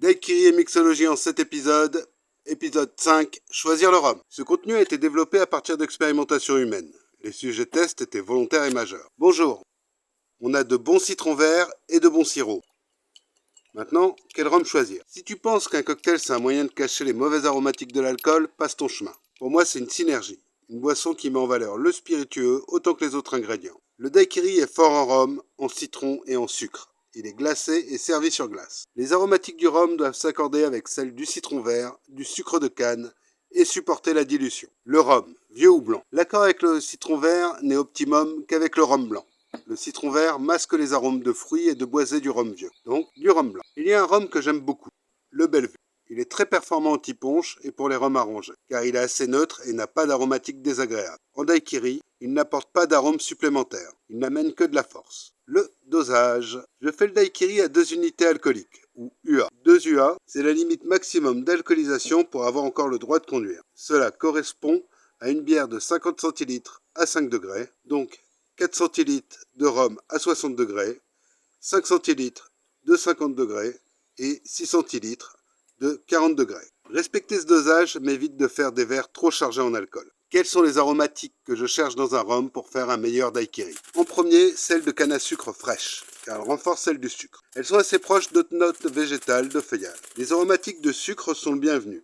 Daiquiri et mixologie en 7 épisodes. Épisode 5, choisir le rhum. Ce contenu a été développé à partir d'expérimentations humaines. Les sujets tests étaient volontaires et majeurs. Bonjour. On a de bons citrons verts et de bons sirops. Maintenant, quel rhum choisir? Si tu penses qu'un cocktail c'est un moyen de cacher les mauvaises aromatiques de l'alcool, passe ton chemin. Pour moi, c'est une synergie. Une boisson qui met en valeur le spiritueux autant que les autres ingrédients. Le daiquiri est fort en rhum, en citron et en sucre. Il est glacé et servi sur glace. Les aromatiques du rhum doivent s'accorder avec celles du citron vert, du sucre de canne et supporter la dilution. Le rhum, vieux ou blanc. L'accord avec le citron vert n'est optimum qu'avec le rhum blanc. Le citron vert masque les arômes de fruits et de boisé du rhum vieux, donc du rhum blanc. Il y a un rhum que j'aime beaucoup, le Bellevue. Il est très performant anti-punch et pour les rhums arrangés, car il est assez neutre et n'a pas d'aromatique désagréable. En daiquiri, il n'apporte pas d'arôme supplémentaire, il n'amène que de la force. Le dosage. Je fais le daiquiri à 2 unités alcooliques, ou UA. 2 UA, c'est la limite maximum d'alcoolisation pour avoir encore le droit de conduire. Cela correspond à une bière de 50 centilitres à 5 degrés, donc 4 centilitres de rhum à 60 degrés, 5 centilitres de 50 degrés et 6 centilitres de 40 degrés. Respecter ce dosage m'évite de faire des verres trop chargés en alcool. Quelles sont les aromatiques que je cherche dans un rhum pour faire un meilleur daiquiri? En premier, celle de canne à sucre fraîche, car elle renforce celle du sucre. Elles sont assez proches d'autres notes végétales de feuillage. Les aromatiques de sucre sont le bienvenu.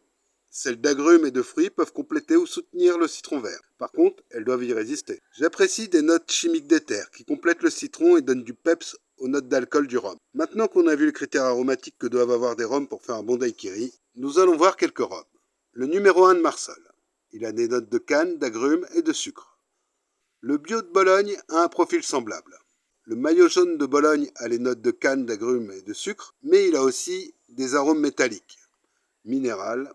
Celles d'agrumes et de fruits peuvent compléter ou soutenir le citron vert. Par contre, elles doivent y résister. J'apprécie des notes chimiques d'éther qui complètent le citron et donnent du peps aux notes d'alcool du rhum. Maintenant qu'on a vu les critères aromatiques que doivent avoir des rhums pour faire un bon daiquiri, nous allons voir quelques rhums. Le numéro 1 de Marsol. Il a des notes de canne, d'agrumes et de sucre. Le bio de Bologne a un profil semblable. Le maillot jaune de Bologne a les notes de canne, d'agrumes et de sucre, mais il a aussi des arômes métalliques, minéral,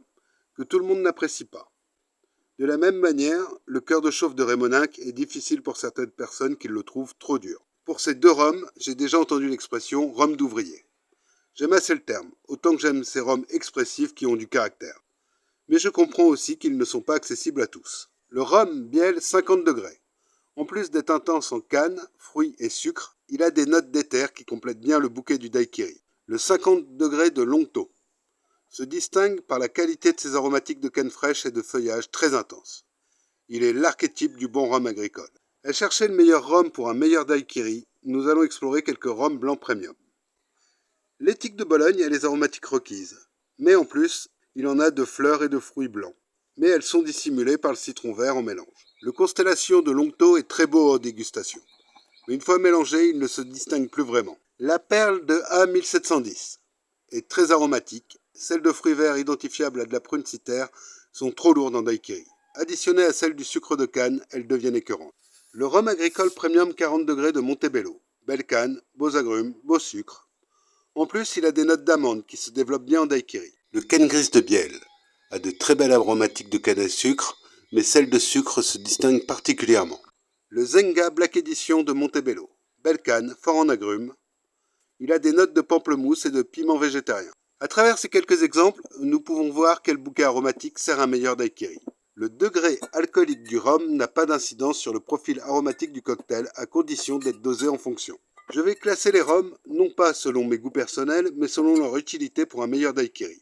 que tout le monde n'apprécie pas. De la même manière, le cœur de chauffe de Rémoninck est difficile pour certaines personnes qui le trouvent trop dur. Pour ces deux rhums, j'ai déjà entendu l'expression rhum d'ouvrier. J'aime assez le terme, autant que j'aime ces rhums expressifs qui ont du caractère. Mais je comprends aussi qu'ils ne sont pas accessibles à tous. Le rhum bielle 50 degrés. En plus d'être intense en canne, fruits et sucre, il a des notes d'éther qui complètent bien le bouquet du daiquiri. Le 50 degrés de Longto se distingue par la qualité de ses aromatiques de canne fraîche et de feuillage très intenses. Il est l'archétype du bon rhum agricole. À chercher le meilleur rhum pour un meilleur daiquiri, nous allons explorer quelques rhums blancs premium. L'éthique de Bologne a les aromatiques requises, mais en plus, il en a de fleurs et de fruits blancs. Mais elles sont dissimulées par le citron vert en mélange. Le Constellation de Longto est très beau en dégustation, mais une fois mélangé, il ne se distingue plus vraiment. La perle de A1710 est très aromatique. Celles de fruits verts identifiables à de la prune citer sont trop lourdes en daiquiri. Additionnées à celles du sucre de canne, elles deviennent écœurantes. Le rhum agricole premium 40 degrés de Montebello. Belle canne, beaux agrumes, beau sucre. En plus, il a des notes d'amande qui se développent bien en daiquiri. Le canne grise de Bielle a de très belles aromatiques de canne à sucre, mais celles de sucre se distinguent particulièrement. Le Zenga Black Edition de Montebello. Belle canne, fort en agrumes. Il a des notes de pamplemousse et de piment végétarien. À travers ces quelques exemples, nous pouvons voir quel bouquet aromatique sert un meilleur daiquiri. Le degré alcoolique du rhum n'a pas d'incidence sur le profil aromatique du cocktail à condition d'être dosé en fonction. Je vais classer les rhums non pas selon mes goûts personnels, mais selon leur utilité pour un meilleur daiquiri.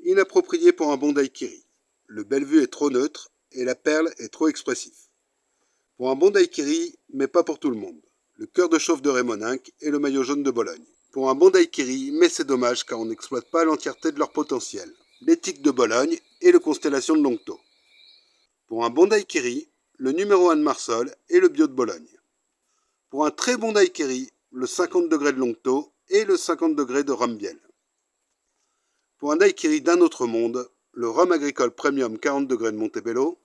Inapproprié pour un bon daiquiri. Le Bellevue est trop neutre et la perle est trop expressif. Pour un bon daiquiri, mais pas pour tout le monde. Le cœur de chauffe de Rémoninck et le maillot jaune de Bologne. Pour un bon daiquiri, mais c'est dommage car on n'exploite pas l'entièreté de leur potentiel. L'éthique de Bologne et le Constellation de Longto. Pour un bon daiquiri, le numéro 1 de Marsol et le bio de Bologne. Pour un très bon daiquiri, le 50 degrés de Longto et le 50 degrés de rhum bielle. Pour un daiquiri d'un autre monde, le rhum agricole premium 40 degrés de Montebello,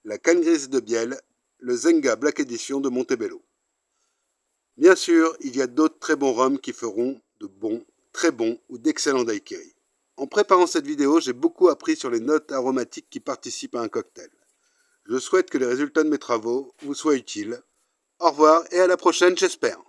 la canne grise de Bielle, le Zenga Black Edition de Montebello. Bien sûr, il y a d'autres très bons rhums qui feront de bons, très bons ou d'excellents daiquiris. En préparant cette vidéo, j'ai beaucoup appris sur les notes aromatiques qui participent à un cocktail. Je souhaite que les résultats de mes travaux vous soient utiles. Au revoir et à la prochaine, j'espère.